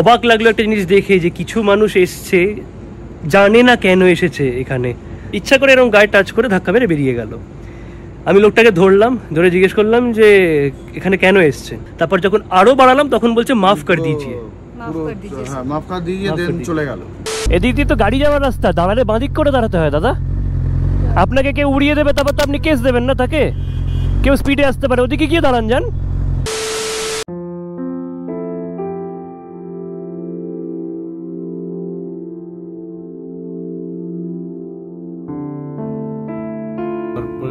অবাক লাগলো একটা জিনিস দেখে যে কিছু মানুষ এসছে জানে না কেন এসেছে এখানে, ইচ্ছা করে এরকম গায়ে টাচ করে ধাক্কা মেরে বেরিয়ে গেল। আমি লোকটাকে ধরলাম, ধরে জিজ্ঞেস করলাম যে এখানে কেন এসছে। তারপর যখন আরো বাড়ালাম তখন বলছে মাফ কর দিজিয়ে, মাফ কর দিজিয়ে, দেন চলে গেল। এদিক দিয়ে তো গাড়ি যাওয়ার রাস্তা, দাঁড়ালে বাঁদিক করে দাঁড়াতে হয় দাদা। আপনাকে কেউ উড়িয়ে দেবে, তারপর তো আপনি কেস দেবেন না তাকে। কেউ স্পিডে আসতে পারে, ওদিকে গিয়ে দাঁড়ান যান।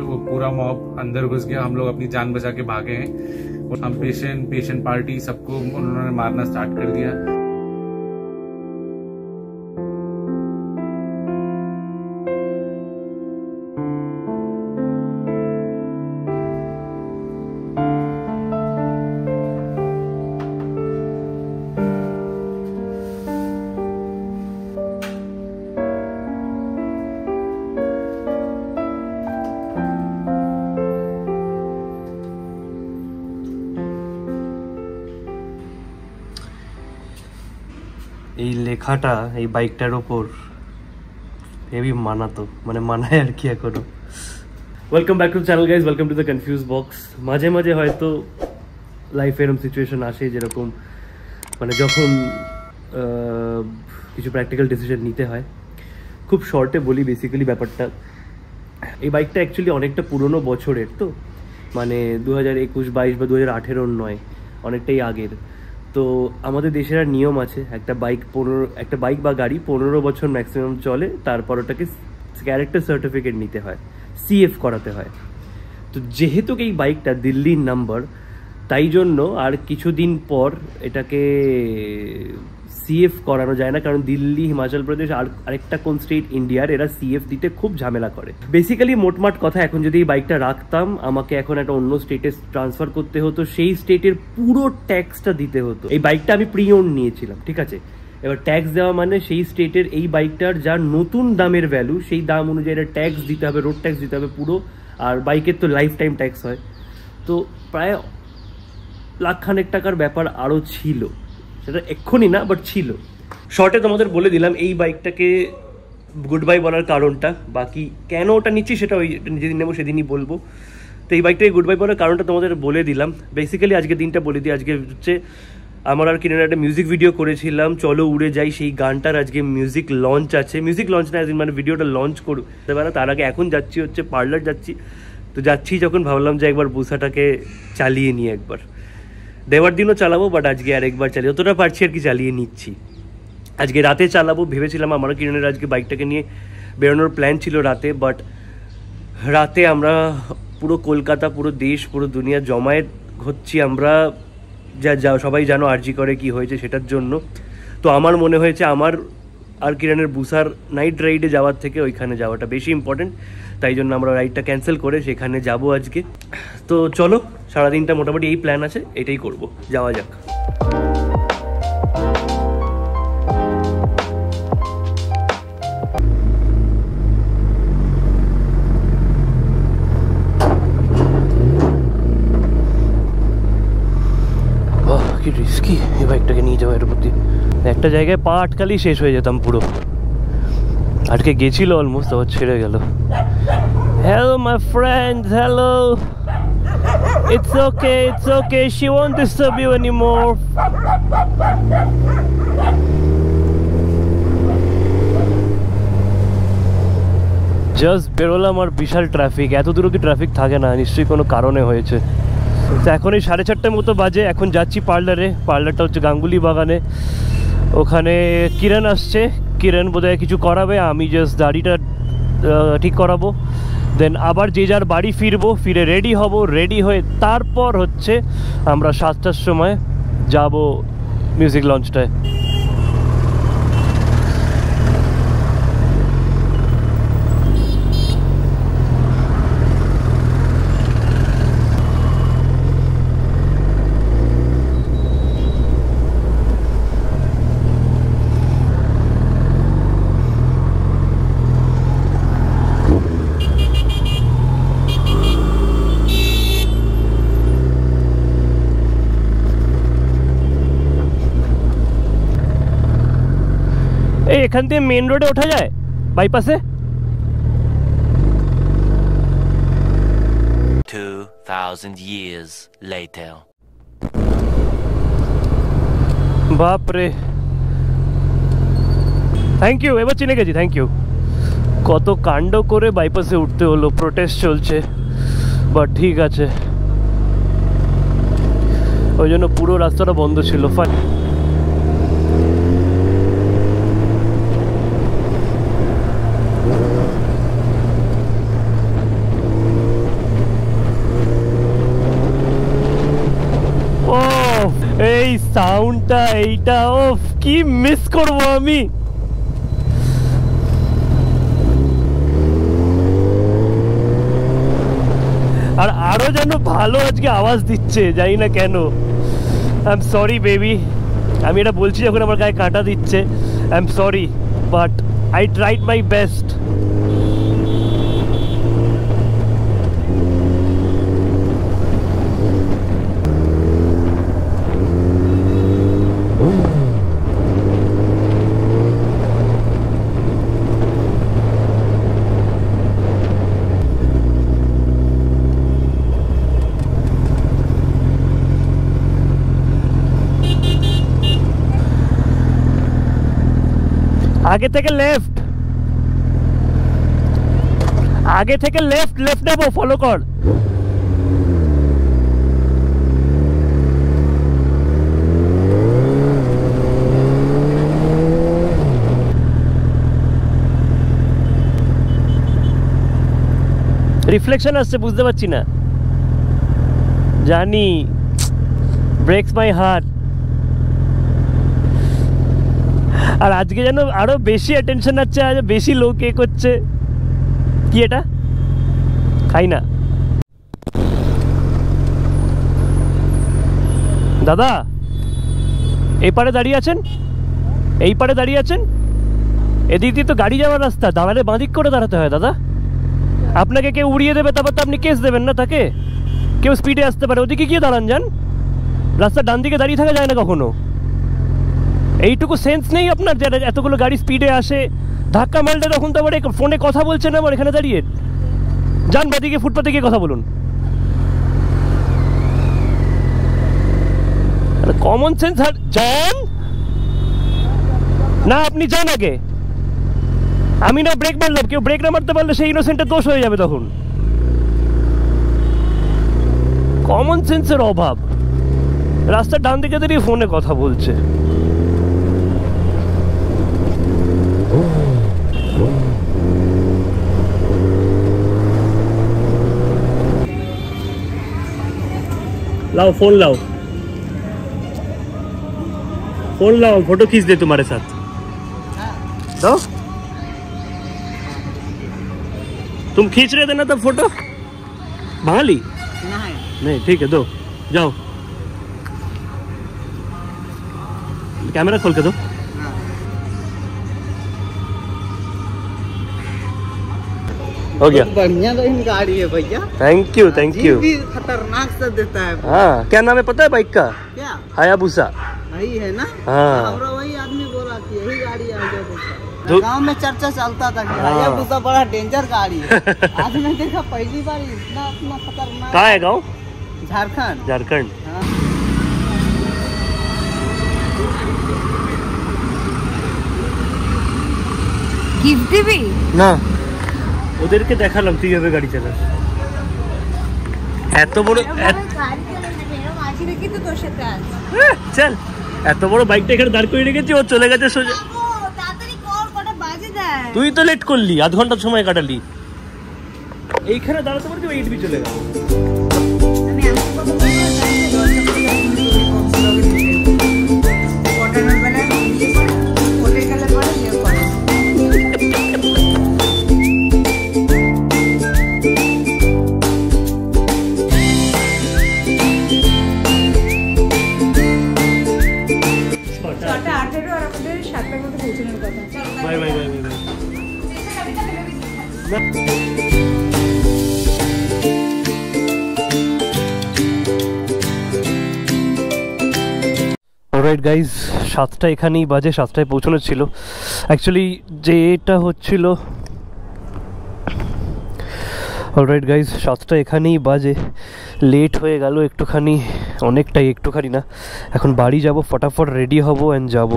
वो पूरा मॉब अंदर घुस गया, हम लोग अपनी जान बचा के भागे हैं। और हम पेशेंट पार्टी सबको उन्होंने मारना स्टार्ट कर दिया। এই লেখাটা এই বাইকটার ওপর হেভি মানাতো, মানে মানায় আর কি এখনো। Welcome back to channel guys, welcome to the confuse box. মাঝে মাঝে হয়তো লাইফে এরকম সিচুয়েশন আসে যেরকম মানে যখন কিছু প্র্যাকটিক্যাল ডিসিশন নিতে হয়। খুব শর্টে বলি বেসিক্যালি ব্যাপারটা, এই বাইকটা অ্যাকচুয়ালি অনেকটা পুরনো বছরের, তো মানে 2021-22 বা 2018 নয়, অনেকটাই আগের। তো আমাদের দেশের আর নিয়ম আছে, একটা বাইক বা গাড়ি 15 বছর ম্যাক্সিমাম চলে, তারপর ওটাকে ক্যারেক্টার সার্টিফিকেট নিতে হয়, সিএফ করাতে হয়। তো যেহেতু এই বাইকটা দিল্লির নাম্বার, তাই জন্য আর কিছুদিন পর এটাকে সিএফ করানো যায় না, কারণ দিল্লি, হিমাচল প্রদেশ আর আরেকটা কোন স্টেট ইন্ডিয়ার, এরা সিএফ দিতে খুব ঝামেলা করে। বেসিক্যালি মোটমাট কথা, এখন যদি এই বাইকটা রাখতাম আমাকে এখন একটা অন্য স্টেটে ট্রান্সফার করতে হতো, সেই স্টেটের পুরো ট্যাক্সটা দিতে হতো। এই বাইকটা আমি প্রি ওন নিয়েছিলাম, ঠিক আছে। এবার ট্যাক্স দেওয়া মানে সেই স্টেটের এই বাইকটার যা নতুন দামের ভ্যালু, সেই দাম অনুযায়ী এটা ট্যাক্স দিতে হবে, রোড ট্যাক্স দিতে হবে পুরো। আর বাইকের তো লাইফ টাইম ট্যাক্স হয়, তো প্রায় লাখখানেক টাকার ব্যাপার আরও ছিল, সেটা এক্ষুনি না বাট ছিল। শর্টে তোমাদের বলে দিলাম এই বাইকটাকে গুড বাই বলার কারণটা, বাকি কেন ওটা নিচ্ছি সেটা ওই যেদিন নেবো সেদিনই বলবো। তো এই বাইকটাকে গুড বাই বলার কারণটা তোমাদের বলে দিলাম। বেসিক্যালি আজকে দিনটা বলে দিই, আজকে হচ্ছে আমার আর কিনে একটা মিউজিক ভিডিও করেছিলাম, চলো উড়ে যাই, সেই গানটার আজকে মিউজিক লঞ্চ আছে। মিউজিক লঞ্চ না, মানে ভিডিওটা লঞ্চ করতে পারে। তার আগে এখন যাচ্ছি হচ্ছে পার্লার যাচ্ছি, তো যাচ্ছি যখন ভাবলাম যে একবার বুসাটাকে চালিয়ে নিই একবার। দেওয়ার দিনও চালাবো, বাট আজকে আর একবার চালিয়ে যতটা পারছি আর কি চালিয়ে নিচ্ছি। আজকে রাতে চালাবো ভেবেছিলাম, আমার কিরণের আজকে বাইকটাকে নিয়ে বেরোনোর প্ল্যান ছিল রাতে, বাট রাতে আমরা পুরো কলকাতা, পুরো দেশ, পুরো দুনিয়া জমায়েত হচ্ছি আমরা, যা সবাই জানো আরজি করে কি হয়েছে সেটার জন্য। তো আমার মনে হয়েছে আমার আর কিরণের বুসার নাইট রাইডে যাওয়ার থেকে ওইখানে যাওয়াটা বেশি ইম্পর্টেন্ট, তাই জন্য আমরা রাইডটা ক্যান্সেল করে সেখানে যাব আজকে। তো চলো, সারাদিনটা মোটামুটি এই প্ল্যান আছে, এটাই করব, যাওয়া যাক। কি রিস্কি এই বাইকটাকে নিয়ে যাওয়া, এর প্রতি একটা জায়গায় পা আটকালেই শেষ হয়ে যেতাম পুরো। আটকে গেছিল অলমোস্ট, আবার ছেড়ে গেল। Hello my friend, hello. It's okay, she won't disturb you anymore. Just বেরোলাম আর বিশাল ট্রাফিক। এত দূর কি ট্রাফিক থাকে না, নিশ্চয়ই কোনো কারণে হয়েছে। তো এখন এই 4:30 মতো বাজে, এখন যাচ্ছি পার্লারে। পার্লারটা হচ্ছে গাঙ্গুলি বাগানে, ওখানে কিরণ আসছে। কিরণ বোধহয় কিছু করাবে, আমি জাস্ট দাড়িটা ঠিক করাবো, দেন আবার যে যার বাড়ি ফিরবো, ফিরে রেডি হব। রেডি হয়ে তারপর হচ্ছে আমরা 7টার সময় যাব মিউজিক লঞ্চটায়। এখান থেকে মেন রোডে ওঠা যায় বাইপাসে? 2000 years later. বাপরে, থ্যাংক ইউ, এবার চিনে গেছি, থ্যাংক ইউ। কত কাণ্ড করে বাইপাসে উঠতে হলো, প্রোটেস্ট চলছে, বাট ঠিক আছে, ওই জন্য পুরো রাস্তাটা বন্ধ ছিল। ফাইন। ও এই সাউন্ডটা, এইটা ওফ কি মিস করবো আমি। আর আরো যেন ভালো আজকে আওয়াজ দিচ্ছে, জানি না কেন। আই এম সরি বেবি, আমি এটা বলছি যখন আমার গায়ে কাঁটা দিচ্ছে। I am sorry, but I tried my best. আগে থেকে লেফট, আগে থেকে লেফট, লেফট নেবো, ফলো কর। রিফ্লেকশন আসছে, বুঝতে পারছি না, জানি, ব্রেকস মাই হার্ট। আর আজকে যেন আরো বেশি অ্যাটেনশন আছে, আজ বেশি লোক এ করছে। কি এটা খাই না দাদা? এই পারে দাঁড়িয়ে আছেন, এই পারে দাঁড়িয়ে আছেন, এদিক দিয়ে তো গাড়ি যাওয়ার রাস্তা, দাঁড়ালে বাঁদিক করে দাঁড়াতে হয় দাদা। আপনাকে কেউ উড়িয়ে দেবে, তারপর তো আপনি কেস দেবেন না তাকে। কেউ স্পিডে আসতে পারে, ওদিকে গিয়ে দাঁড়ান, যান। রাস্তার ডান দিকে দাঁড়িয়ে থাকা যায় না কখনো। এইটুকু সেন্স নেই আপনার, যে এতগুলো গাড়ি স্পিডে আসে, ধাক্কা মারলে তখন তো আবার ফোনে কথা বলছেন আমার এখানে দাঁড়িয়ে। যান বাদিকে, ফুটপাতে গিয়ে কথা বলুন। কমন সেন্স যান না, আপনি যান আগে। আমি না ব্রেক মারলাম, কেউ ব্রেক না মারতে পারলে সেই ইনোসেন্টের দোষ হয়ে যাবে তখন। কমন সেন্সের অভাব, রাস্তার ডান দিকে দাঁড়িয়ে ফোনে কথা বলছে। लाओ फोन लाओ, फोन लाओ, फोटो खींच दे तुम्हारे साथ। दो, तुम खींच रहे थे ना तब फोटो, भाली नहीं, ठीक है, दो, जाओ, कैमरा खोल के दो। हो गया, बढ़िया तो इन गाड़ी है भैया। Thank you, thank you. भी खतरनाक से देता है। हाँ, क्या नाम है पता है बाइक का? क्या? हायाबुसा। वही है ना? हाँ, हमरा वही आदमी बोला कि यही गाड़ी है हायाबुसा। तो- गांव में चर्चा चलता था कि हाँ। हायाबुसा बड़ा डेंजर गाड़ी है। आज मैं देखा पहली बार इतना खतरनाक। कहाँ है गाँव? झारखंड। झारखंड। हाँ। गिफ्ट দিবি না, ওদেরকে দেখালাম কিভাবে গাড়ি চালাস। এত বড় চল, এত বড় বাইকটা এখানে দাঁড় করে রেখেছি, ও চলে গেছে সোজা। তুই তো লেট করলি, আধ ঘন্টা সময় কাটালি। এইখানে দাঁড়াতে পারছি, এইট বি চলে গেল। Bye bye bye bye. Alright guys, 7টা এখানেই বাজে, 7টায় পৌঁছানো ছিল অ্যাকচুয়ালি। যেটা হচ্ছিল অলরাইট গাইজ, 7টা এখানেই বাজে, লেট হয়ে গেল একটুখানি, অনেকটাই, একটুখানি না। এখন বাড়ি যাব, ফটাফট রেডি হব অ্যান্ড যাব।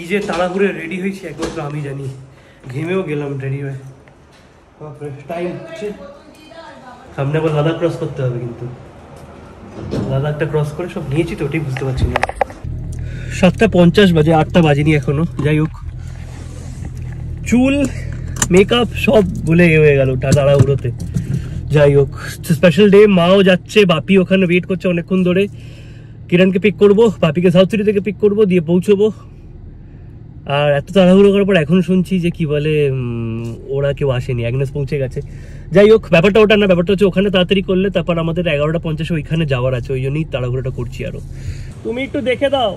এই যে তাড়াহুড়ে রেডি হয়েছি একমাত্র আমি জানি, ঘেমেও গেলাম রেডি হয়ে। টাইম হচ্ছে, সামনে আবার লাদাখ ক্রস করতে হবে, কিন্তু লাদাখটা ক্রস করে সব নিয়েছি তো, ওটাই বুঝতে পারছি না। 7:50 বাজে, 8টা বাজেনি এখনো। যাই হোক, চুল মেকআপ সব ভুলে হয়ে গেল তাড়াহুড়োতে। যাই হোক, স্পেশাল ডে, মাও যাচ্ছে, বাপি ওখানে ওয়েট করছে অনেকক্ষণ ধরে। কিরণকে পিক করবো, বাপিকে সাউথ সিটি থেকে পিক করবো, দিয়ে পৌঁছবো। আর এত তাড়াহুড়ো করার পর এখন শুনছি যে কি বলে ওরা কেউ আসেনি, অ্যাগনেস পৌঁছে গেছে। যাই হোক, ব্যাপারটা ওটা না, ব্যাপারটা হচ্ছে ওখানে তাড়াতাড়ি করলে তারপর আমাদের 11:50 ওইখানে যাওয়ার আছে, ওই জন্যই তাড়াহুড়োটা করছি। আরো তুমি একটু দেখে দাও।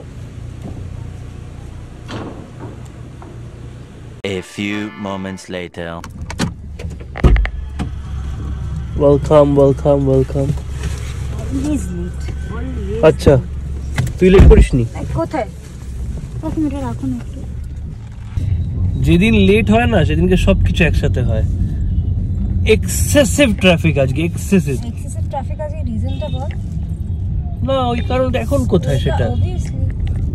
A few moments later. Welcome. আচ্ছা, তুই লেট করিসনি? কোথায়? রাখুন একটু। যেদিন লেট হয় না সেদিনকে সবকিছু একসাথে হয়। এক্সেসিভ ট্রাফিক আজকে, এক্সেসিভ ট্রাফিক আজকে, রিজনটা বল না। ওই কারণটা এখন কোথায় সেটা?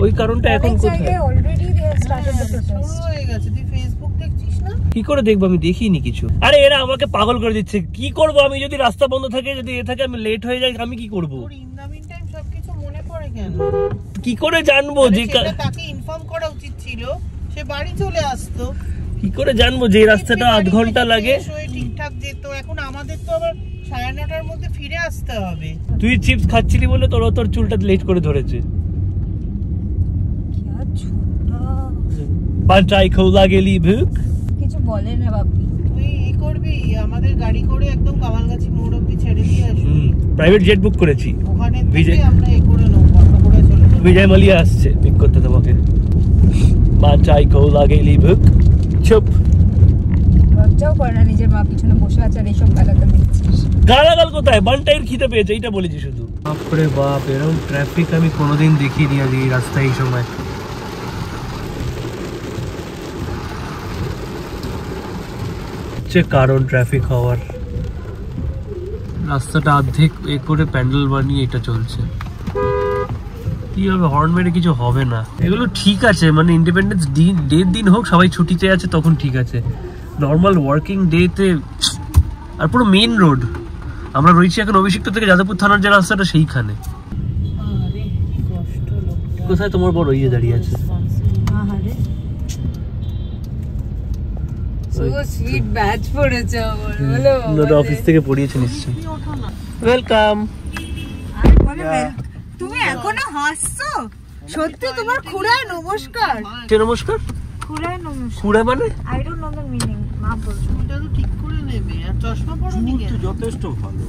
ওই কারণটা এখন কোথায়? Already they have started the process. শুরু হয়ে গেছে, তুই ফেসবুক দেখছিস না? কি করে দেখবো, আমি দেখিনি কিছু। আরে এরা আমাকে পাগল করে দিচ্ছে। কি করব আমি, যদি রাস্তা বন্ধ থাকে, যদি এ থাকে, আমি লেট হয়ে যাই, আমি কি করব? তোর ইন দ্য মিন টাইম সবকিছু মনে পড়ে কেন? কি করে জানবো যে তাকে ইনফর্ম করা উচিত ছিল, সে বাড়ি চলে আসতো। কি করে জানবো যে রাস্তাটা 8 ঘন্টা লাগে? ঠিকঠাক যেত। এখন আমাদের তো আবার 9:30টার মধ্যে ফিরে আসতে হবে। তুই চিপস খাচ্ছিলি বলে তোর চুলটা লেট করে ধরেছে। বাঁচাই খোলা গেলি ভুক, কিছু বলে না বাপি। তুই এই করবি, আমাদের গাড়ি করে একদম কামালগাছি মোড় অব্দি ছেড়ে দিয়ে আসবি। প্রাইভেট জেট বুক করেছি, ওখানে বিজয় আমরা এই করে নেবো, অটো করে চলে যাবো। বিজয় মালিয়া আসছে পিক করতে তোমাকে। বাঁচাই খোলা গেলি ভুক। চুপ, লজ্জাও করে না, নিজের মা পিছনে বসে আছে আর এইসব গালাগাল দিচ্ছিস। গালাগাল কোথায়? বানটাইর খিদে পেয়েছে, এইটা বলেছি শুধু। বাপরে বাপ, এরকম ট্রাফিক আমি কোনোদিন দেখিনি আজ এই রাস্তায় এই সময়। কারণ ট্রাফিক হওয়ার রাস্তাটা অর্ধেক এ করে প্যান্ডেল বানিয়ে এটা চলছে। কি হবে, হর্ন মেরে কিছু হবে না। এগুলো ঠিক আছে, মানে ইন্ডিপেন্ডেন্স ডের দিন হোক, সবাই ছুটিতে আছে তখন ঠিক আছে। নর্মাল ওয়ার্কিং ডেতে, আর পুরো মেইন রোড। আমরা রয়েছি এখন অভিষিক্ত থেকে যাদবপুর থানার যে রাস্তাটা, সেইখানে। কোথায় তোমার বড় ইয়ে দাঁড়িয়ে আছে? সুইট ব্যাচ পড়েছে আমার, বলো। অফিস থেকে পড়িয়েছে নিশ্চয়ই। ওয়েলকাম। তুমি এখনো হাসছো? সত্যি তোমার খুড়ায় নমস্কার। কে নমস্কার? খুড়ায় নমস্কার। খুড়া মানে? I don't know the meaning. মা বলছো এটা তো ঠিক করে নেবে। আর চশমা পরোনি কেন? যথেষ্ট ভালো,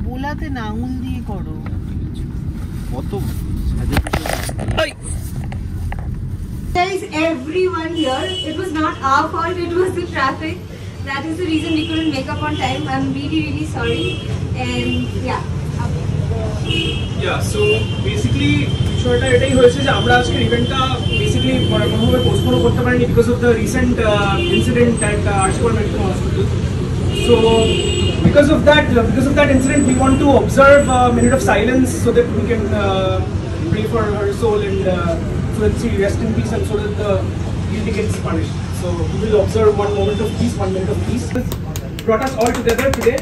বোলাতে না, আঙুল দিয়ে করো। কত There is everyone here. It was not our fault, it was the traffic. That is the reason we couldn't make up on time. I'm really sorry. And yeah. So basically বিষয়টা এটাই হয়েছে যে আমরা আজকের ইভেন্টটা বেসিক্যালি কোনোভাবে পোস্টপোনও করতে পারিনি because of the recent incident at RG Kar medical hospital. So because of that incident we want to observe a minute of silence so that we can pray for her soul and so that she rest in peace and so that the guilty gets punished. So we will observe 1 minute of peace. Brought us all together today.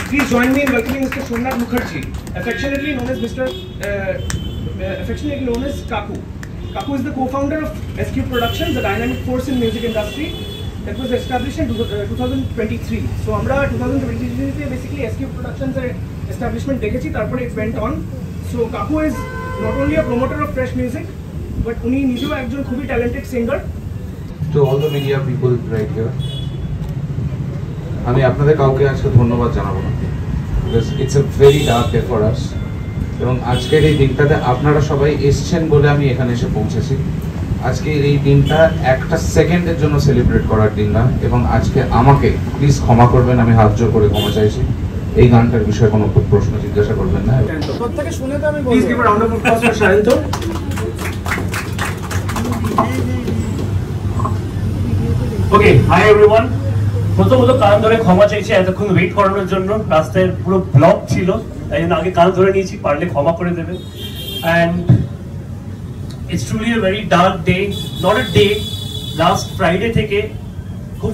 Please join me in welcoming Mr. Somnath Mukherjee, affectionately known as Kaku. Kaku is the co-founder of SQ Productions, a dynamic force in music industry that was established in 2023. So আমরা 2023 তে basically SQ Productions এর establishment দেখেছি, তারপরে it went on. So Kaku is not only a promoter of fresh music, but উনি নিজেও একজন খুবই talented singer. To all the media people right here, আমি আপনাদের কাউকে আজকে ধন্যবাদ জানাবো না, because it's a very dark day for us. এবং আজকের এই দিনটাতে আপনারা সবাই এসেছেন বলে আমি এখানে এসে পৌঁছেছি। আজকে এই দিনটা একটা সেকেন্ডের জন্য সেলিব্রেট করার দিন না, এবং আজকে আমাকে প্লিজ ক্ষমা করবেন, আমি হাত জোর করে ক্ষমা চাইছি। এই গানটার বিষয়ে কোনো প্রশ্ন জিজ্ঞাসা করবেন না। প্রত্যেককে শুনে তো আমি please give a round of applause for Shayanta. Okay, hi everyone. প্রথমত কান ধরে ক্ষমা চাইছি এতক্ষণ ওয়েট করানোর জন্য, রাস্তায় পুরো ব্লক ছিল, তাই জন্য আগে কান ধরে নিয়েছি, পারলে ক্ষমা করে দেবেন। And it's truly a very dark day, not a day, last Friday থেকে খুব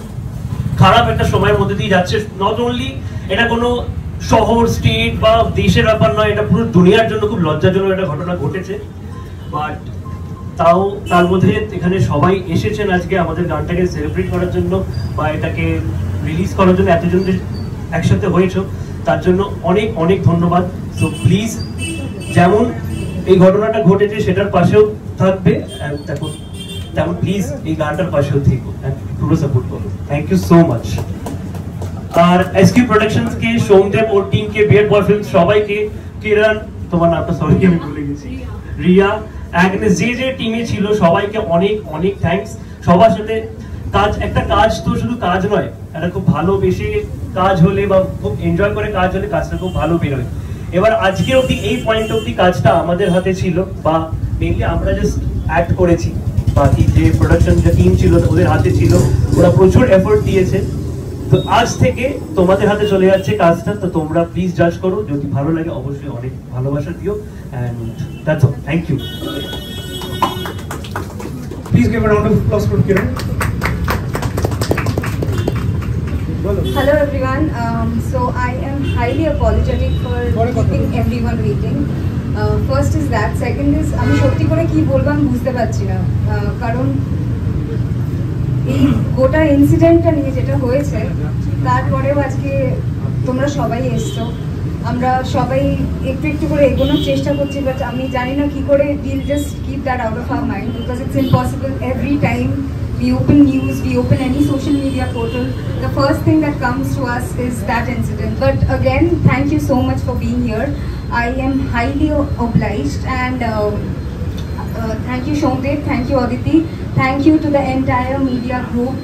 খারাপ একটা সময়ের মধ্যে দিয়ে যাচ্ছে। নট অনলি এটা কোনো শহর, স্টেট বা দেশের ব্যাপার নয়, এটা পুরো দুনিয়ার জন্য খুব লজ্জাজনক একটা ঘটনা ঘটেছে। বাট তাও তার মধ্যে এখানে সবাই এসেছেন আজকে আমাদের গানটাকে সেলিব্রেট করার জন্য বা এটাকে রিলিজ করার জন্য, এতজন একসাথে হয়েছে, তার জন্য অনেক অনেক ধন্যবাদ। সো প্লিজ যেমন এই ঘটনাটা ঘটেছে সেটার পাশেও থাকবে, তেমন প্লিজ এই গানটার পাশেও থেকো, পুরো সাপোর্ট করো। Thank you so much. আর এসকিউ প্রোডাকশনস কে, সোমদেব ওর টিম কে, বিয়ার বয় ফিল্মস সবাইকে, কিরণ, তোমার নামটা সরি আমি ভুলে গেছি, রিয়া, অ্যাগনেস, যে যে টিমে ছিল সবাইকে অনেক অনেক থ্যাঙ্কস। সবার সাথে কাজ, একটা কাজ তো শুধু কাজ নয়, এটা খুব ভালোবেসে কাজ হলে বা খুব এনজয় করে কাজ হলে কাজটা খুব ভালো বেরোয়। এবার আজকে অবধি এই পয়েন্ট অবধি কাজটা আমাদের হাতে ছিল, বা মেনলি আমরা জাস্ট অ্যাক্ট করেছি, বাকি যে প্রোডাকশন যে টিম ছিল ওদের হাতে ছিল, ওরা প্রচুর এফোর্ট দিয়েছে। তো আজ থেকে তোমাদের হাতে চলে যাচ্ছে কাজটা, তো তোমরা প্লিজ জাজ করো, যদি ভালো লাগে অবশ্যই অনেক ভালোবাসা দিও। And that's all, thank you. Please give a round of applause for Kiran. Hello everyone. So I am highly apologetic for keeping everyone waiting. First is that. Second is আমি সত্যি করে কি বলবো আমি বুঝতে পারছি না, কারণ এই গোটা ইনসিডেন্টটা নিয়ে যেটা হয়েছে তারপরেও আজকে তোমরা সবাই এসছো, আমরা সবাই একটু একটু করে এগোনোর চেষ্টা করছি, বাট আমি জানি না কি করে we'll just keep that out of our mind because it's impossible. Every time we open news, we open any social media portal, the first thing that comes to us is that incident. But again, thank you so much for being here. I am highly obliged, and thank you Shomdev, thank you Aditi, thank you to the entire media group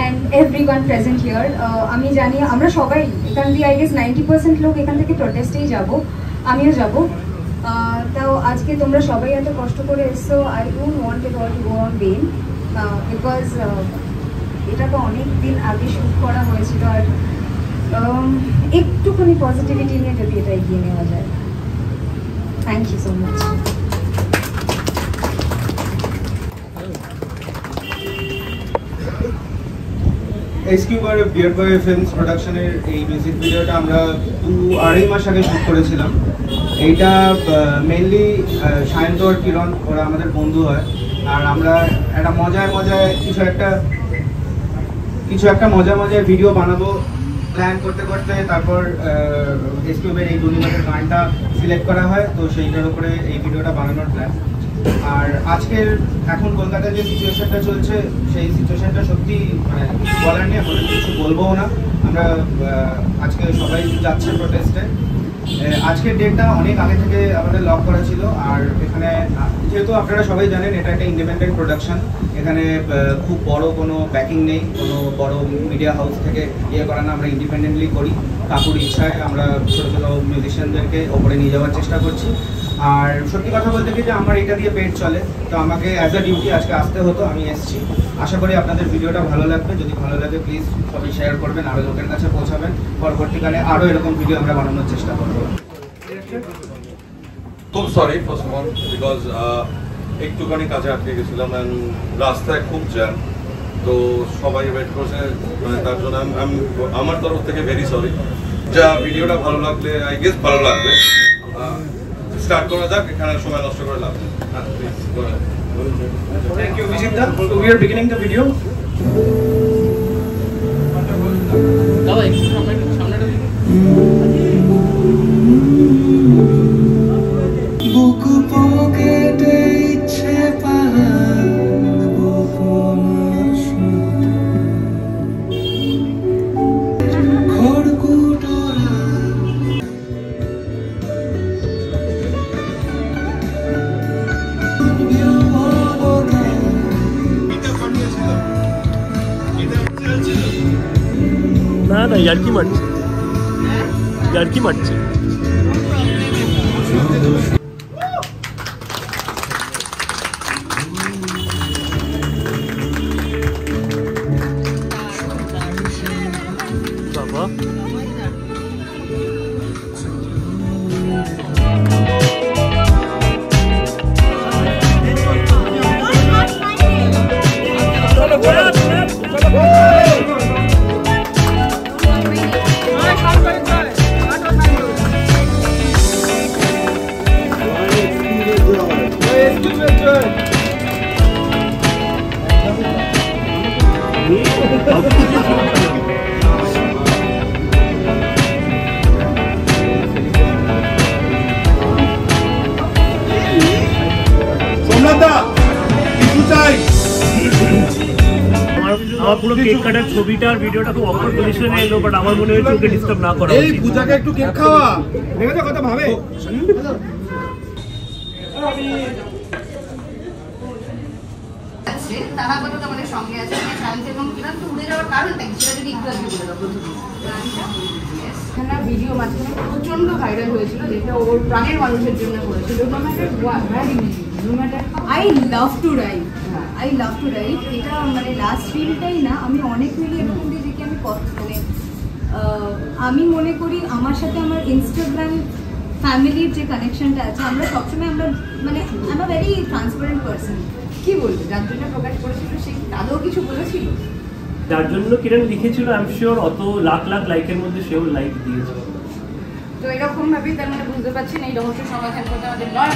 and everyone present here. আমি জানি আমরা সবাই এখান দিয়ে I guess 90% লোক এখান থেকে প্রোটেস্টেই যাব, আমিও যাব। তাও আজকে তোমরা সবাই এত কষ্ট করে এসছো, I don't want it all to go on vain because এটা তো অনেক দিন আগে শুট করা হয়েছিল, আর একটুখানি পজিটিভিটি নিয়ে যদি এটা এগিয়ে নেওয়া যায়। Thank you so much. SQ আর বিয়ার বয় ফিল্মস প্রোডাকশনের এই মিউজিক ভিডিওটা আমরা 2-2.5 মাস আগে শুট করেছিলাম। এইটা মেনলি সায়ন্ত আর কিরণ, ওরা আমাদের বন্ধু হয়, আর আমরা একটা মজায় মজায় ভিডিও বানাবো প্ল্যান করতে করতে, তারপর এসকিউবের এই দুনিয়ার গানটা সিলেক্ট করা হয়, তো সেইটার উপরে এই ভিডিওটা বানানোর প্ল্যান। আর আজকের এখন কলকাতায় যে সিচুয়েশনটা চলছে সেই সিচুয়েশনটা সত্যি মানে কিছু বলার নেই, আমরা কিছু বলবোও না। আমরা আজকে সবাই যাচ্ছে প্রোটেস্টে। আজকের ডেটটা অনেক আগে থেকে আমাদের লক করা ছিল, আর এখানে যেহেতু আপনারা সবাই জানেন এটা একটা ইন্ডিপেন্ডেন্ট প্রোডাকশন, এখানে খুব বড় কোনো ব্যাকিং নেই, কোনো বড় মিডিয়া হাউস থেকে ইয়ে করা না, আমরা ইন্ডিপেন্ডেন্টলি করি, কাকুর ইচ্ছায় আমরা ছোটো ছোটো মিউজিশিয়ানদেরকে ওপরে নিয়ে যাওয়ার চেষ্টা করছি। আর সত্যি কথা বলতে কি যে আমার এটা দিয়ে পেট চলে, তো আমাকে অ্যাজ আ ডিউটি আজকে আসতে হতো, আমি এসেছি। আশা করি আপনাদের ভিডিওটা ভালো লাগবে, যদি ভালো লাগে প্লিজ সবাই শেয়ার করবেন, আরও লোকের কাছে পৌঁছাবেন, পরবর্তীকালে আরও এরকম ভিডিও আমরা বানানোর চেষ্টা করবো। খুব sorry first of all because একটুখানি কাজে আটকে গেছিলাম অ্যান্ড রাস্তায় খুব জ্যাম, তো সবাই ওয়েট করছে, মানে তার জন্য আমার তরফ থেকে ভেরি সরি। যা ভিডিওটা ভালো লাগলে আই গেস ভালো লাগবে, স্টার্ট করা যাক, এখানে সময় নষ্ট করে লাভ নেই। Thank you Vijitda. So we are beginning the video. বুকু পকেটে ইচ্ছে পাহাড় গোপন খড়কুটো না, ইয়ার্কি মারছে, ইয়ার্কি মারছে। বাবা আমার পুরো কেক কাটার ছবিটার ভিডিওটা খুব অকওয়ার্ড পজিশনে এলো, বাট আমার মনে হয়েছে ওকে ডিস্টার্ব না করা উচিত। এই পূজাকে একটু কেক খাওয়া, দেখো কথা ভাবে। তারা আপাতত আমাদের সঙ্গে আছে, শান্ত এবং কিরণ। তো উড়ে যাওয়ার কারণটা কি সেটা যদি একটু আগে বলে দাও প্রথমে। গানটা ভিডিও মাধ্যমে প্রচন্ড ভাইরাল হয়েছিল, যেটা ওর প্রাণের মানুষের জন্য করেছিল। I love to ride, I love to ride. এটা মানে লাস্ট রিলটাই না, আমি অনেক রিল এরকম দিয়ে দেখি আমি মানে আমি মনে করি আমার সাথে আমার ইনস্টাগ্রাম ফ্যামিলির যে কানেকশনটা আছে, আমরা সবসময় আমরা মানে I am a very transparent person. কি বলবো, যার জন্য প্রকাশ করেছিল সেই তাদেরও কিছু বলেছিল, যার জন্য কিরণ লিখেছিল আই এম শিওর অত লাখ লাখ লাইকের মধ্যে সেও লাইক দিয়েছে। তো এরকম ভাবেই তার মানে বুঝতে পারছেন এই রহস্য সমাধান করতে আমাদের নয়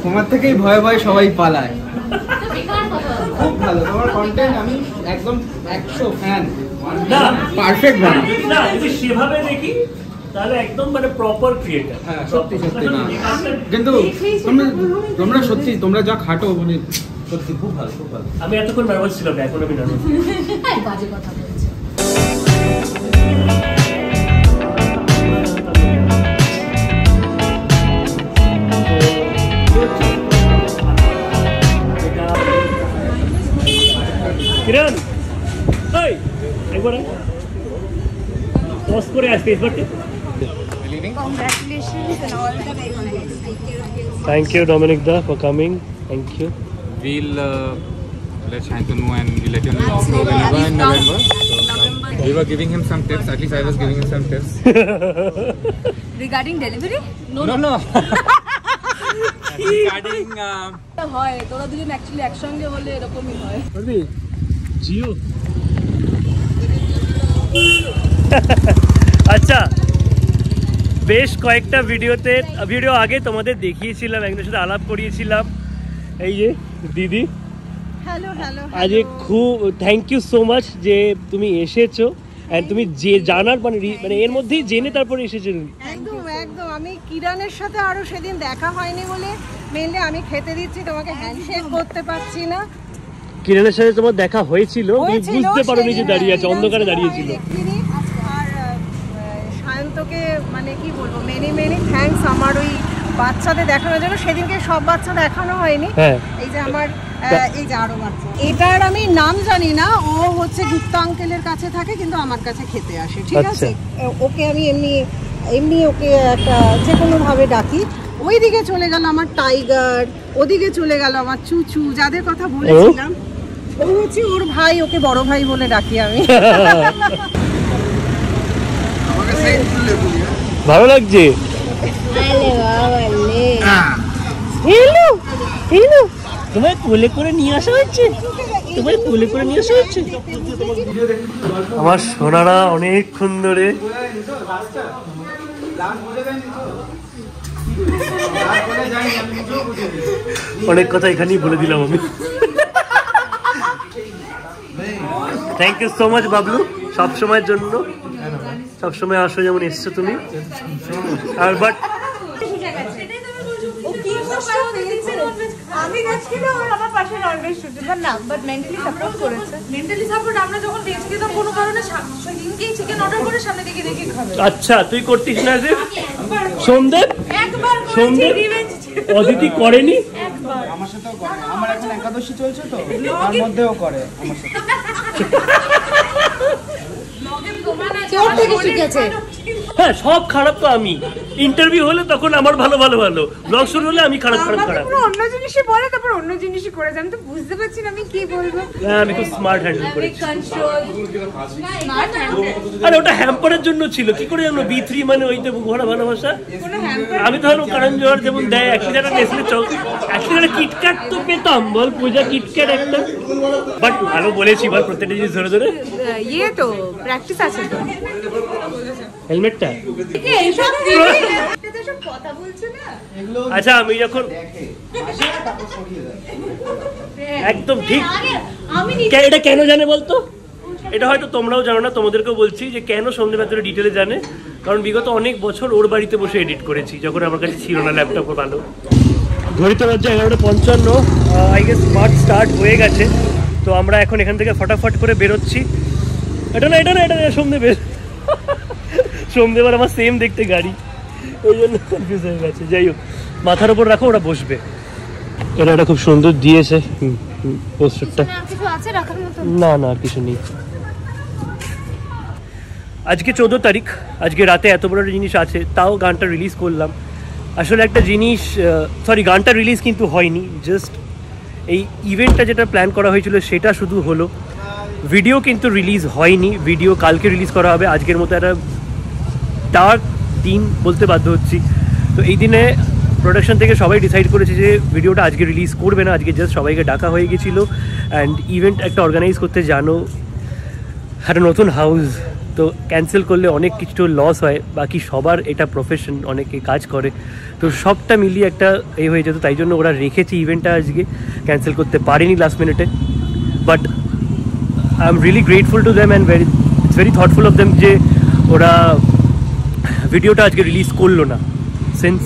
তোমার থেকেই ভয়ে ভয়ে সবাই পালায়। খুব ভালো তোমার কন্টেন্ট, আমি একদম 100 ফ্যান। না পারফেক্ট বানাও না, যদি সেভাবে দেখি তাহলে একদম মানে প্রপার ক্রিয়েটর। হ্যাঁ সত্যি সত্যি না, কিন্তু তোমরা সত্যি তোমরা যা খাটো মানে সত্যি খুব ভালো, খুব ভালো। আমি এতক্ষণ নার্ভাস ছিলাম, এখন আমি নার্ভাস। বাজে কথা বলছে। কিরণ এই একবার পোস্ট করে আসতে এসবারটি। Congratulations and all the very best. Thank you Dominic da for coming. Thank you. We'll let Shantanu and we'll let you know whenever in November. So, we were giving him some tips, at least I was giving him some tips. Regarding delivery? No. Regarding হয় তোরা দুজন actually একসঙ্গে হলে এরকমই হয়। পারবি জিও। আচ্ছা, বেশ কয়েকটা ভিডিও আগে তোমাদের দেখিয়েছিলাম, একজনের সাথে আলাপ করিয়েছিলাম, এই যে দিদি। Hello hello. আজ খুব থ্যাংক ইউ সো মাচ যে তুমি এসেছো, এন্ড তুমি যে জানার মানে এর মধ্যেই জেনে তারপরে এসেছো। একদম একদম, আমি কিরণের সাথে আরো সেদিন দেখা হয়নি বলে মেইনলি আমি খেতে দিচ্ছি, তোমাকে হ্যান্ডশেক করতে পারছি না। কিরণের সাথে তোমার দেখা হয়েছিল, তুমি বুঝতে পারো নিজে দাঁড়িয়ে আছে, অন্ধকারে দাঁড়িয়েছিল। আর সায়ন্তকে মানে কি বলবো, মেনি থ্যাঙ্কস আমার ওই বাচ্চাদের দেখানোর জন্য। সেদিনকে সব বাচ্চা দেখানো হয়নি, এই যে আমার এই যে আরো বাচ্চা, এটার আমি নাম জানি না, ও হচ্ছে গুপ্তা আঙ্কেলের কাছে থাকে কিন্তু আমার কাছে খেতে আসে, ঠিক আছে। ওকে আমি এমনি ওকে একটা যে কোনো ভাবে ডাকি। ওইদিকে চলে গেল আমার টাইগার, ওদিকে চলে গেল আমার চুচু, যাদের কথা বলেছিলাম। ও হচ্ছে ওর ভাই, ওকে বড় ভাই বলে ডাকি আমি। ভালো লাগছে। তোমায় কোলে করে নিয়ে আসা হচ্ছে, আমার সোনারা অনেকক্ষণ ধরে। অনেক কথা এখানেই বলে দিলাম আমি। Thank you so much Bablu, সবসময়ের জন্য। সবসময় আসো যেমন এসছো তুমি। আর বাট আমি আমি ভেজ খেলে আমার পাশে ননভেজ শুধু না, বাট মেন্টালি সাপোর্ট করেছে। মেন্টালি সাপোর্ট, আমরা যখন ভেজ খেতাম কোনো কারণে সেদিনকেই চিকেন অর্ডার করে সামনে দিকে রেখে খাবে। আচ্ছা তুই করতিস না যে সোমদেব? একবার সোমদেব অদিতি করেনি? একবার আমার সাথেও করে, আমার এখন একাদশী চলছে তো তার মধ্যেও করে আমার সাথে। হ্যাঁ সব খারাপ তো আমি, ইন্টারভিউ হলে তখন আমার ভালো ভালো ভালো, ব্লগ শুরু হলে আমি খারাপ খারাপ খারাপ। অন্য জিনিসই বলে তারপর অন্য জিনিসই করে যায়, আমি তো বুঝতে পারছি না আমি কি বলবো। হ্যাঁ আমি খুব স্মার্ট হ্যান্ডেল করেছি। Smart handle. আরে ওটা হ্যাম্পারের জন্য ছিল, কি করে জানো B3 মানে ওই তো ঘোড়া ভালোবাসা। আমি তো ধরো কারণ জোয়ার যেমন দেয় অ্যাক্সিডেন্ট নেসলে চক অ্যাক্সিডেন্ট কিটক্যাট তো পেতাম, বল পূজা কিটক্যাট একটা, বাট ভালো বলেছি বল প্রত্যেকটা জিনিস ধরে ধরে। ইয়ে তো প্র্যাকটিস আছে তো। হেলমেটটা কথা বলছো না? আচ্ছা আমি যখন একদম ঠিক, এটা কেন জানে বলতো? এটা হয়তো তোমরাও জানো না, তোমাদেরকেও বলছি যে কেন সন্ধ্যে এতটা ডিটেলে জানে, কারণ বিগত অনেক বছর ওর বাড়িতে বসে এডিট করেছি যখন আমার কাছে ছিল না ল্যাপটপ ভালো। ঘড়িতে বাজছে 11:55, আই গেস মার্চ স্টার্ট হয়ে গেছে, তো আমরা এখন এখান থেকে ফটাফট করে বেরোচ্ছি। এটা না সোমদেব, সোমদেব আর আমার সেম দেখতে গাড়ি, ওই জন্য কনফিউজ হয়ে গেছে। যাই হোক মাথার উপর রাখো, ওরা বসবে। এটা খুব সুন্দর দিয়েছে পোস্টারটা। না না আর কিছু নেই। আজকে 14 তারিখ, আজকে রাতে এত বড় একটা জিনিস আছে, তাও গানটা রিলিজ করলাম। আসলে একটা জিনিস, সরি গানটা রিলিজ কিন্তু হয়নি, জাস্ট এই ইভেন্টটা যেটা প্ল্যান করা হয়েছিল সেটা শুধু হলো, ভিডিও কিন্তু রিলিজ হয়নি। ভিডিও কালকে রিলিজ করা হবে। আজকের মতো একটা ডার্ক দিন বলতে বাধ্য হচ্ছি, তো এই দিনে প্রোডাকশন থেকে সবাই ডিসাইড করেছে যে ভিডিওটা আজকে রিলিজ করবে না। আজকে জাস্ট সবাইকে ডাকা হয়ে গেছিলো, অ্যান্ড ইভেন্ট একটা অর্গানাইজ করতে জানো একটা নতুন হাউস, তো ক্যান্সেল করলে অনেক কিছু লস হয়। বাকি সবার এটা প্রফেশন, অনেকে কাজ করে, তো সবটা মিলিয়ে একটা এই হয়ে যেত, তাই জন্য ওরা রেখেছে ইভেন্টটা, আজকে ক্যান্সেল করতে পারেনি লাস্ট মিনিটে। But I am really grateful to them and it's very thoughtful of them যে ওরা ভিডিওটা আজকে রিলিজ করলো না, সিন্স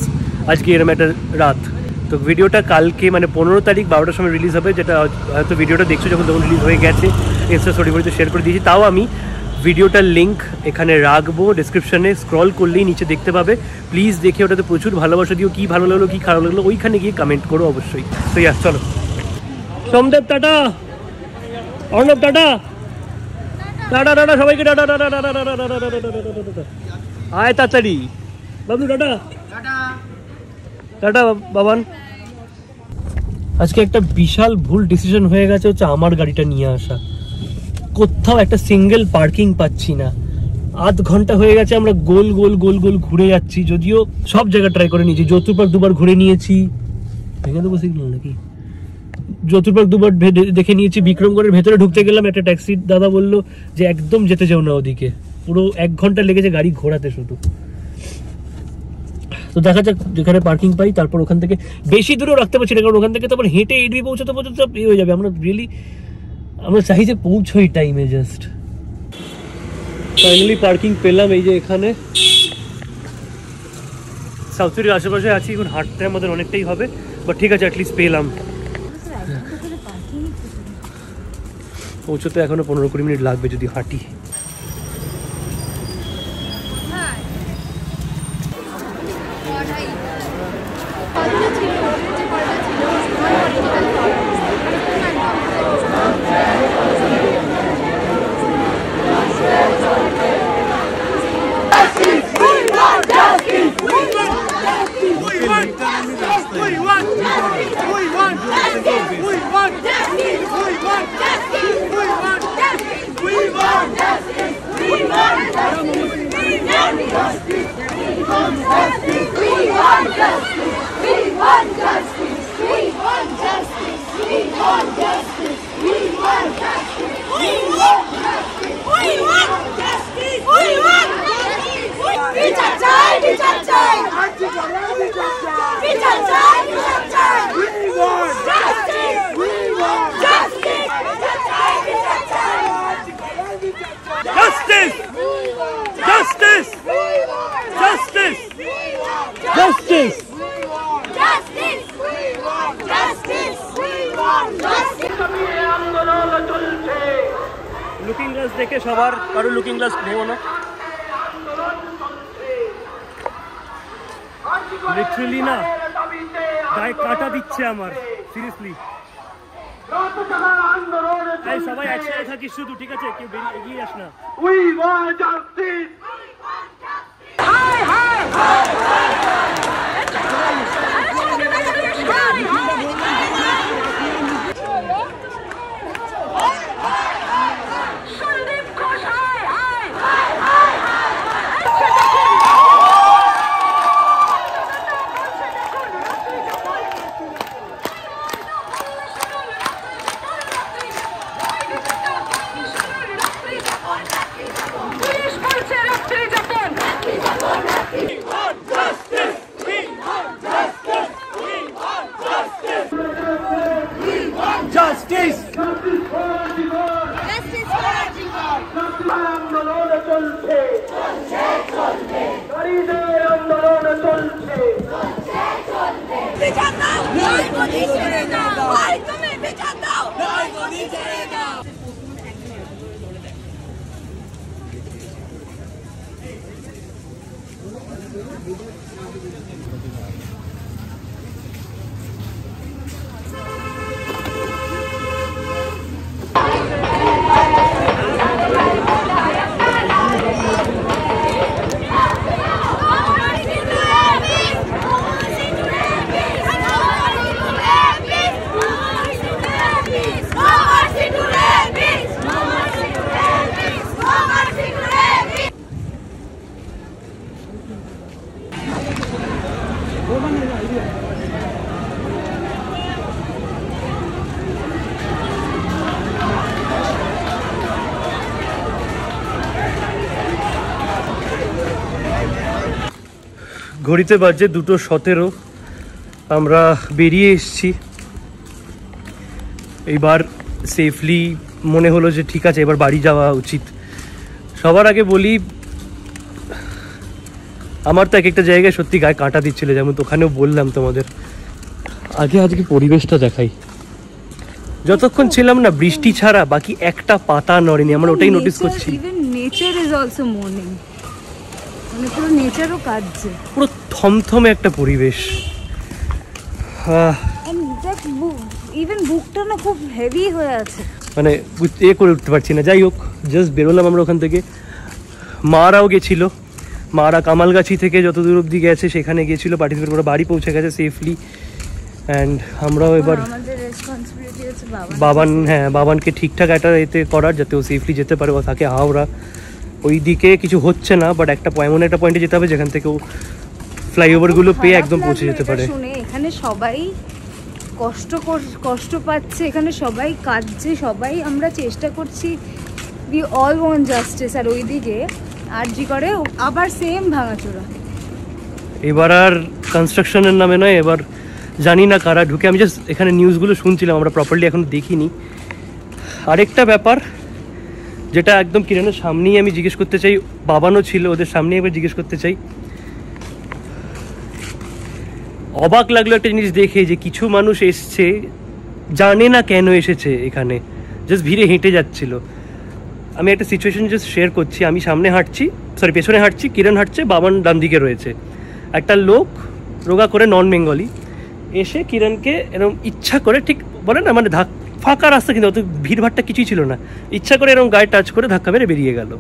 আজকে এরম একটা রাত। তো ভিডিওটা কালকে মানে 15 তারিখ 12টার সময় রিলিজ হবে, যেটা হয়তো ভিডিওটা দেখছো যখন তখন রিলিজ হয়ে গেছে, ইনস্টা স্টোরিতে শেয়ার করে দিয়েছি। তাও আমি ভিডিওটার লিঙ্ক এখানে রাখবো ডিসক্রিপশানে, স্ক্রল করলেই নিচে দেখতে পাবে। প্লিজ দেখে ওটাতে প্রচুর ভালোবাসা দিও, কী ভালো লাগলো কী খারাপ লাগলো ওইখানে গিয়ে কমেন্ট করো অবশ্যই। তো ইয়া চলো, Somdev tata, Arnab tata, tata tata সবাইকে টাটা টাটা টাটা টাটা, আয় তাড়াতাড়ি বাবলু টাটা টাটা বাবান। আজকে একটা বিশাল ভুল ডিসিশন হয়ে গেছে, হচ্ছে আমার গাড়িটা নিয়ে আসা। কোথাও একটা সিঙ্গেল পার্কিং পাচ্ছি না, আধ ঘন্টা হয়ে গেছে আমরা গোল গোল গোল গোল ঘুরে যাচ্ছি। যদিও সব জায়গা ট্রাই করে নিয়েছি, যতুরপার্ক দুবার ঘুরে নিয়েছি, ভেঙে দেবো সিগন্যাল নাকি, যতুরপার্ক দুবার দেখে নিয়েছি। বিক্রমগড়ের ভেতরে ঢুকতে গেলাম, একটা ট্যাক্সি দাদা বললো যে একদম যেতে চাও না ওদিকে, পুরো 1 ঘন্টা লেগেছে গাড়ি ঘোরাতে শুধু। তো দেখা যাক যেখানে পার্কিং পাই, তারপর ওখান থেকে বেশি দূরেও রাখতে পারছি না, কারণ ওখান থেকে তারপর হেঁটে এডবি পৌঁছাতে পৌঁছাতে সব হয়ে যাবে। আমরা চাই যে পৌঁছোই টাইমে। জাস্ট ফাইনালি পার্কিং পেলাম, এই যে এখানে সাউথ সিটির আশেপাশে আছি। এখন হাঁটতে আমাদের অনেকটাই হবে, বাট ঠিক আছে অ্যাটলিস্ট পেলাম। পৌঁছতে এখনো 15-20 মিনিট লাগবে যদি হাঁটি। We want justice! গ্লাস দেখে সবার কারো লুকিং গ্লাস নেবো না। লিটারালি না গায়ে কাটা দিচ্ছে আমার, সিরিয়াসলি। সবাই একসাথে থাকিস শুধু, ঠিক আছে? কেউ এগিয়ে আস না। ঘড়িতে বাজে 2:17, আমরা বেরিয়ে এসেছি। এইবার সেফলি মনে হলো যে ঠিক আছে এবার বাড়ি যাওয়া উচিত। সবার আগে বলি আমার তো এক একটা জায়গায় সত্যি গায়ে কাঁটা দিচ্ছিল, যেমন ওখানেও বললাম তোমাদের। আজকে পরিবেশটা দেখাই। যতক্ষণ ছিলাম না বৃষ্টি ছাড়া বাকি একটা পাতা নড়েনি, আমরা ওটাই নোটিস করছি। নেচার ইজ অলসো মর্নিং, মানে পুরো নেচারও কাঁদছে, পুরো থমথমে একটা পরিবেশ। ইভেন বুকটা না খুব হেভি হয়ে আছে, মানে করে উঠতে পারছি না। যাই হোক, জাস্ট বেরোলাম আমরা ওখান থেকে। মারাও গেছিল, মারা কামালগাছি থেকে যত দূর অব্দি গেছে সেখানে গিয়েছিল, পার্টিসিপেট করে বাড়ি পৌঁছে গেছে সেফলি। অ্যান্ড আমরাও এবার বাবানকে ঠিকঠাক একটা এতে করার, যাতে ও সেফলি যেতে পারে। ও থাকে হাওড়া, ওই দিকে কিছু হচ্ছে না, বাট এমন একটা পয়েন্টে যেতে হবে যেখান থেকে ও ফ্লাইওভারগুলো পেয়ে একদম পৌঁছে যেতে পারে। এখানে সবাই কষ্ট পাচ্ছে, এখানে সবাই কাঁদছে, সবাই আমরা চেষ্টা করছি, উই অল ওয়ান্ট জাস্টিস। আর ওইদিকে আরজি করে আবার সেম ভাঙাচোরা। এবার আর কনস্ট্রাকশনের নামে নয়, এবার জানি না কারা ঢুকে। আমি জাস্ট এখানে নিউজগুলো শুনছিলাম, আমরা প্রপারলি এখন দেখিনি। আরেকটা ব্যাপার যেটা একদম কিরণের সামনেই আমি জিজ্ঞেস করতে চাই, বাবানও ছিল ওদের সামনেই, এবার জিজ্ঞেস করতে চাই। অবাক লাগলো একটা জিনিস দেখে, যে কিছু মানুষ এসছে জানে না কেন এসেছে এখানে, জাস্ট ভিড়ে হেঁটে যাচ্ছিল। আমি একটা সিচুয়েশন জাস্ট শেয়ার করছি। আমি সামনে হাঁটছি, পেছনে হাঁটছি, কিরণ হাঁটছে, বাবান ডান দিকে রয়েছে। একটা লোক রোগা করে নন বেঙ্গলি এসে কিরণকে এরকম ইচ্ছা করে, ঠিক বলে না মানে ফাঁকা রাস্তা, কিন্তু অত ভিড়ভাড়টা কিছুই ছিল না, ইচ্ছা করে এরকম গায়ে টাচ করে ধাক্কা মেরে বেরিয়ে গেল।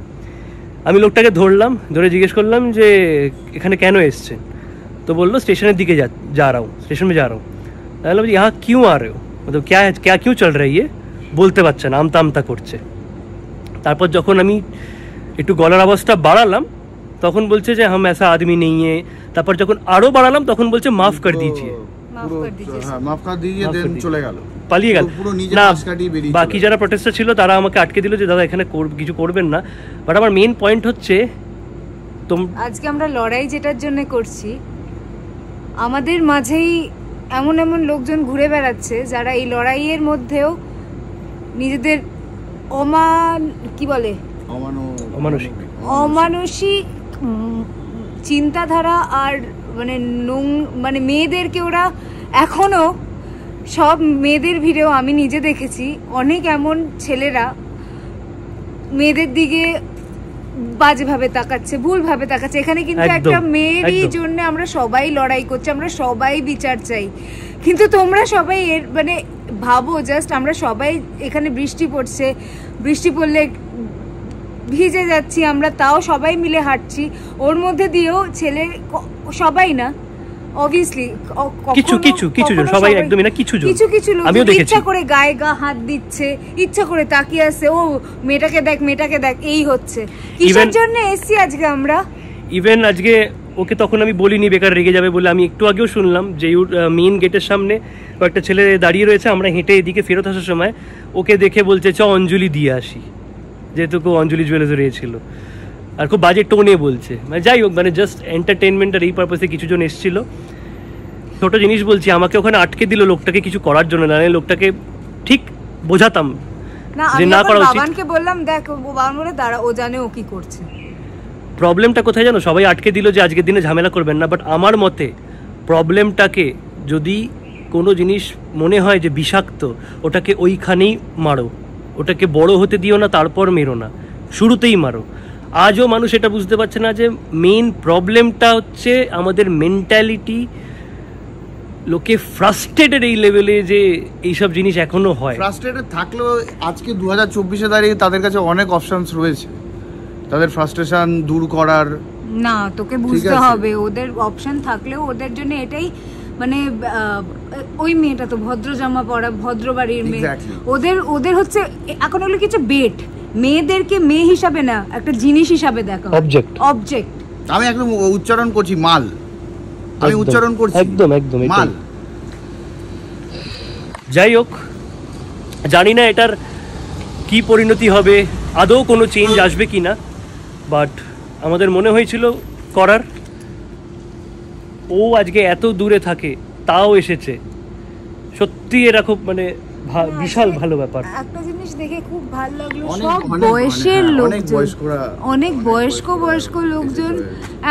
আমি লোকটাকে ধরলাম, ধরে জিজ্ঞেস করলাম যে এখানে কেন এসছেন? तो बोल लो स्टेशन दिखे जा रहा हूँ, स्टेशन में जा रहा हूँ। मतलब यहाँ क्यों आ रहे हो, मतलब क्या क्यों चल रहा है ये, বলতে পারছে না, আমতা আমতা করছে। তারপর যখন আমি একটু গলার আওয়াজটা বাড়ালাম তখন বলছে যে হাম ऐसा आदमी नहीं है। তারপর যখন আরো বাড়ালাম তখন বলছে মাফ कर दीजिए, মাফ कर दीजिए, দেন চলে গেল, পালিয়ে গেল। না, বাকি যারা প্রটেস্টার ছিল তারা আমাকে আটকে দিল যে দাদা এখানে কিছু করবেন না। বাট আমার মেইন পয়েন্ট হচ্ছে আজকে আমরা লড়াই যেটার জন্য করছি, আমাদের মাঝেই এমন এমন লোকজন ঘুরে বেড়াচ্ছে যারা এই লড়াইয়ের মধ্যেও নিজেদের অমানসিক চিন্তাধারা আর মানে মেয়েদেরকে ওরা এখনো, সব মেয়েদের ভিড়েও আমি নিজে দেখেছি অনেক এমন ছেলেরা মেয়েদের দিকে বাজেভাবে তাকাচ্ছে, ভুলভাবে তাকাচ্ছে। এখানে কিন্তু একটা মেয়েরই জন্য আমরা সবাই লড়াই করছি, আমরা সবাই বিচার চাই, কিন্তু তোমরা সবাই এর মানে ভাবো জাস্ট আমরা সবাই এখানে বৃষ্টি পড়ছে, বৃষ্টি পড়লে ভিজে যাচ্ছি আমরা, তাও সবাই মিলে হাঁটছি, ওর মধ্যে দিয়েও ছেলে সবাই না অবভিয়াসলি কিছু সবাই একদমই না, কিছু লোক ইচ্ছা করে গায়ে হাত দিচ্ছে, ইচ্ছা করে তাকিয়ে আছে, ও মেয়েটাকে দেখ এই হচ্ছে। কিসের জন্য এসছি আজকে আমরা? ইভেন আজকে ওকে তখন আমি বলিনি বেকার রেগে যাবে বলে, আমি একটু আগেও শুনলাম যে মেইন গেটের সামনে কয়েকটা ছেলে দাঁড়িয়ে রয়েছে, আমরা হেঁটে এদিকে ফেরত আসার সময় ওকে দেখে বলছে চ অঞ্জলি দিয়ে আসি, যেহেতু কেউ অঞ্জলি জুয়েলার্সে রয়েছিল, আর খুব বাজে টোনে বলছে। মানে যাই হোক, মানে জাস্ট এন্টারটেনমেন্টের এই পারপাসে কিছুজন এসেছিল। ছোট জিনিস বলছি, আমাকে ওখানে আটকে দিল লোকটাকে কিছু করার জন্য, না লোকটাকে ঠিক বোঝাতাম যে না করা উচিত। বাবানকে বললাম দেখ, বাবান বলে দাঁড়া, ও জানে ও কি করছে। প্রবলেমটা কোথায় জানো, সবাই আটকে দিল যে আজকের দিনে ঝামেলা করবেন না, বাট আমার মতে প্রবলেমটাকে যদি কোনো জিনিস মনে হয় যে বিষাক্ত, ওটাকে ওইখানেই মারো, ওটাকে বড় হতে দিও না, তারপর মেরো না, শুরুতেই মারো। আজও মানুষ এটা বুঝতে পারছে না যে মেইন প্রবলেমটা হচ্ছে আমাদের মেন্টালিটি। লোকে ফ্রাস্ট্রেটেড এই লেভেলে যে এইসব জিনিস এখনো হয়। ফ্রাস্ট্রেটেড থাকলেও আজকে 2024-এ দাঁড়িয়ে তাদের কাছে অনেক অপশনস রয়েছে তাদের ফ্রাস্ট্রেশন দূর করার। না, তোকে বুঝতে হবে ওদের অপশন থাকলেও ওদের জন্য এটাই মানে ওই মেয়েটা তো ভদ্র জামা পরা, ভদ্র বাড়ির মেয়ে, ওদের হচ্ছে এখন হলো কিছু বেট, মেয়েদেরকে মেয়ে হিসাবে না, একটা জিনিস হিসাবে দেখা, অবজেক্ট। আমি একদম উচ্চারণ করছি মাল, আমি উচ্চারণ করছি একদম মাল। যাই হোক, জানি না এটার কি পরিণতি হবে, আদৌ কোনো চেঞ্জ আসবে কিনা, বাট আমাদের মনে হয়েছিল করার। ও আজকে এত দূরে থাকে তাও এসেছে, সত্যি এরা খুব মানে বিশাল ভালো ব্যাপার। একটা জিনিস দেখে খুব ভালো লাগলো, সব বয়সের লোকজন, অনেক বয়স্ক লোকজন।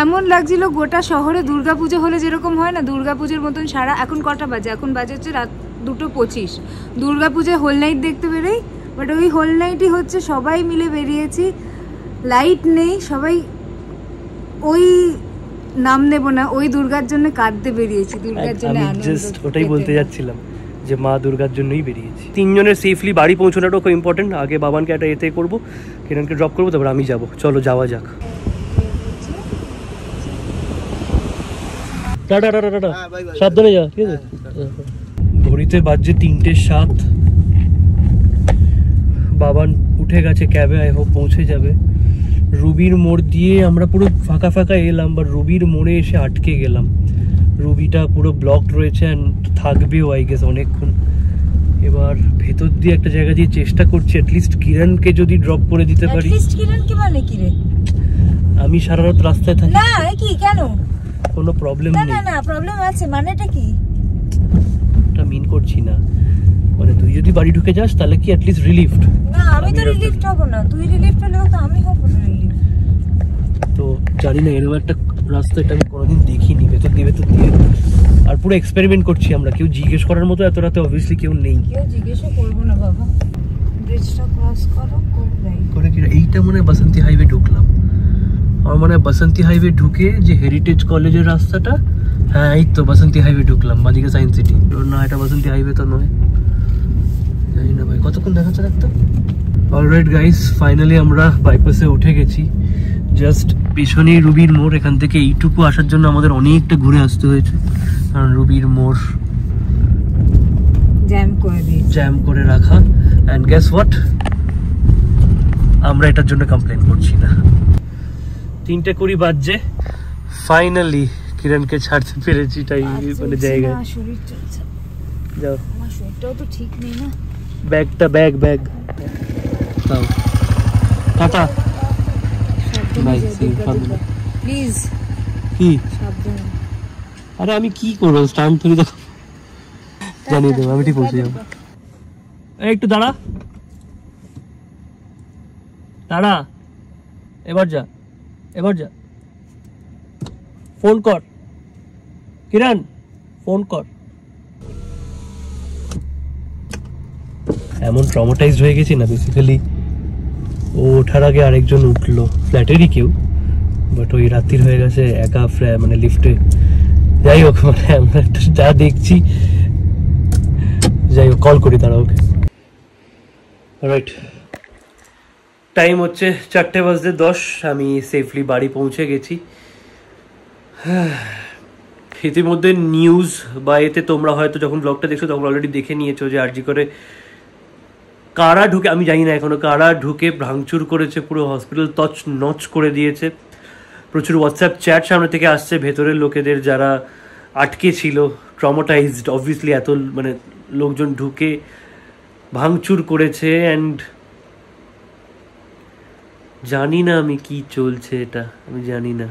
এমন লাগছিল গোটা শহরে দুর্গাপুজো হলে যেরকম হয় না, দুর্গাপুজোর মতন সারা। এখন কটা বাজে? এখন বাজে হচ্ছে রাত 2:25। দুর্গাপুজোয় হোল নাইট দেখতে বেরোই, বাট ওই হোল নাইটই হচ্ছে সবাই মিলে বেরিয়েছি, লাইট নেই, সবাই ওই নাম নেব না, ওই দুর্গার জন্য কাঁদতে বেরিয়েছি, দুর্গার জন্য জাস্ট ওটাই বলতে যাচ্ছিলাম যে মা দুর্গার জন্যই বেরিয়েছি। 3 জনের সেফলি বাড়ি পৌঁছানোটাও খুব ইম্পর্টেন্ট। আগে বাবানকে একটা এতে করবো, কিরণকে ড্রপ করবো, তারপর আমি যাবো। চলো যাওয়া যাক। টাটা টাটা টাটা, সাবধানে যা, ঠিক আছে। ঘড়িতে বাজছে 3:07। বাবান উঠে গেছে ক্যাবে, আই হোপ পৌঁছে যাবে। রুবির মোড় দিয়ে আমরা পুরো ফাঁকা ফাঁকা এলাম, বা রুবির মোড়ে এসে আটকে গেলাম। রুবিটা পুরো ব্লকড রয়েছে, অ্যান্ড থাকবেও আই গেস অনেকক্ষণ। এবার ভেতর দিয়ে একটা জায়গা দিয়ে চেষ্টা করছি অ্যাটলিস্ট কিরণকে যদি ড্রপ করে দিতে পারি। কিরণকে মানে কি রে? আমি সারা রাত রাস্তায় থাকি। না কি কেন? কোনো প্রবলেম নেই। না প্রবলেম আছে, মানেটা কি? এটা মিন করছি না, মানে তুই যদি বাড়ি ঢুকে যাস তাহলে কি অ্যাটলিস্ট রিলিফড? না, আমি তো রিলিফড হব না, তুই রিলিফড হলে তো আমি হব না রিলিফড। তো জানি না, এরকম একটা রাস্তা এটা আমি কোনোদিন দেখিনি, ভেতর দিয়ে আর পুরো এক্সপেরিমেন্ট করছি আমরা। কেউ জিজ্ঞেস করার মতো এত রাতে অবভিয়াসলি কেউ নেই। কেউ জিজ্ঞেসও করবো না বাবা। ব্রিজটা ক্রস করে কি এইটা মনে হয় বাসন্তী হাইওয়ে ঢুকলাম। আমার মনে হয় বাসন্তী হাইওয়ে ঢুকে যে হেরিটেজ কলেজের রাস্তাটা, হ্যাঁ এই তো বাসন্তী হাইওয়ে ঢুকলাম, বাদিকে সায়েন্স সিটি। না, এটা বাসন্তী হাইওয়ে তো নয়, জানি না ভাই কতক্ষণ দেখাচ্ছে রাখতো। অলরাইট গাইস, ফাইনালি আমরা বাইপাসে উঠে গেছি। জাস্ট পেছনেই রুবির মোড়। এখান থেকে এইটুকু আসার জন্য আমাদের অনেকটা ঘুরে আসতে হয়েছে, কারণ রুবির মোড় জ্যাম করে রাখা। অ্যান্ড গেস হোয়াট, আমরা এটার জন্য কমপ্লেন করছি না। 3:20 বাজছে, ফাইনালি কিরণকে ছাড়তে পেরেছি মানে জায়গায়। যাও, আমার শরীরটাও তো ঠিক নেই না। ব্যাগটা ব্যাগ দাও। Tata bye, please. কি সাবধানে। আরে আমি কি করবো, স্টান্ট তুলি দেখো, জানিয়ে দেবো, আমি ঠিক পৌঁছে যাবো। একটু দাঁড়া, এবার যা, ফোন কর কিরণ, ফোন কর। এমন ট্রমাটাইজড হয়ে গেছি না বেসিক্যালি, ও ওঠার আগে আরেকজন উঠলো, ফ্ল্যাটেরই কেউ, বাট ওই রাত্রির হয়ে গেছে একা মানে লিফটে। যাই হোক, মানে আমরা যা দেখছি, যাই হোক কল করি তারা ওকে। রাইট, টাইম হচ্ছে 4:10, আমি সেফলি বাড়ি পৌঁছে গেছি। ইতিমধ্যে নিউজ বা এতে তোমরা হয়তো যখন ব্লগটা দেখছো তখন অলরেডি দেখে নিয়েছো যে আরজি করে কারা ঢুকে, আমি জানি না এখনো কারা ঢুকে ভাঙচুর করেছে, পুরো হসপিটাল তছ নচ করে দিয়েছে। প্রচুর হোয়াটসঅ্যাপ চ্যাট সামনে থেকে আসছে ভেতরের লোকেদের যারা আটকে ছিল, ট্রমাটাইজড অবভিয়াসলি, এত মানে লোকজন ঢুকে ভাঙচুর করেছে। অ্যান্ড জানি না আমি কি চলছে, এটা আমি জানি না।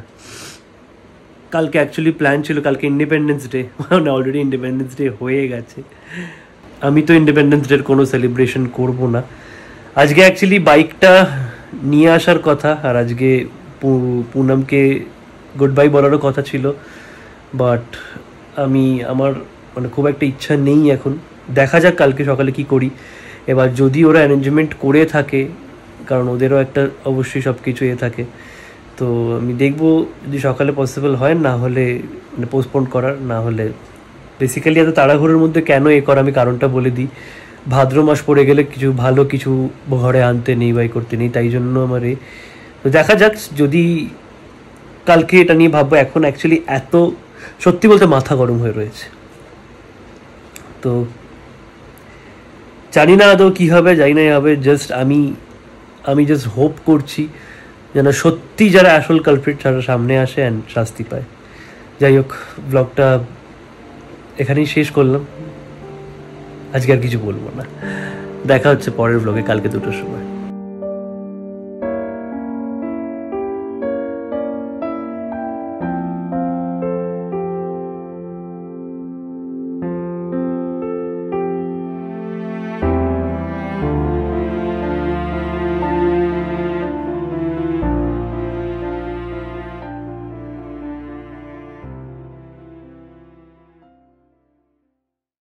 কালকে অ্যাকচুয়ালি প্ল্যান ছিল, কালকে ইন্ডিপেন্ডেন্স ডে, মানে অলরেডি ইন্ডিপেন্ডেন্স ডে হয়ে গেছে। আমি তো ইন্ডিপেন্ডেন্স ডের কোনো সেলিব্রেশন করব না। আজকে অ্যাকচুয়ালি বাইকটা নিয়ে আসার কথা, আর আজকে পুনমকে গুড বাই বলারও কথা ছিল, বাট আমার মানে খুব একটা ইচ্ছা নেই এখন। দেখা যাক কালকে সকালে কি করি। এবার যদি ওরা অ্যারেঞ্জমেন্ট করে থাকে, কারণ ওদেরও একটা অবশ্যই সব কিছু থাকে, তো আমি দেখবো যদি সকালে পসিবল হয়, না হলে মানে পোস্টপোন করার, না হলে বেসিক্যালি এত তাড়াহুড়োর মধ্যে কেন করা আমি কারণটা বলে দিই। ভাদ্র মাস পড়ে গেলে কিছু ভালো কিছু ঘরে আনতে নেই, বাই করতে নেই, তাই জন্য আমার তো দেখা যাক যদি কালকে এটা নিয়ে ভাববো। এখন অ্যাকচুয়ালি এত সত্যি বলতে মাথা গরম হয়ে রয়েছে, তো জানি না আদৌ কী হবে, জানি না হবে। জাস্ট আমি জাস্ট হোপ করছি যেন সত্যি যারা আসল কালপ্রিট তারা সামনে আসে অ্যান্ড শাস্তি পায়। যাই হোক, ব্লগটা এখানেই শেষ করলাম, আজকে আর কিছু বলবো না। দেখা হচ্ছে পরের ব্লগে কালকে 2টোর সময়।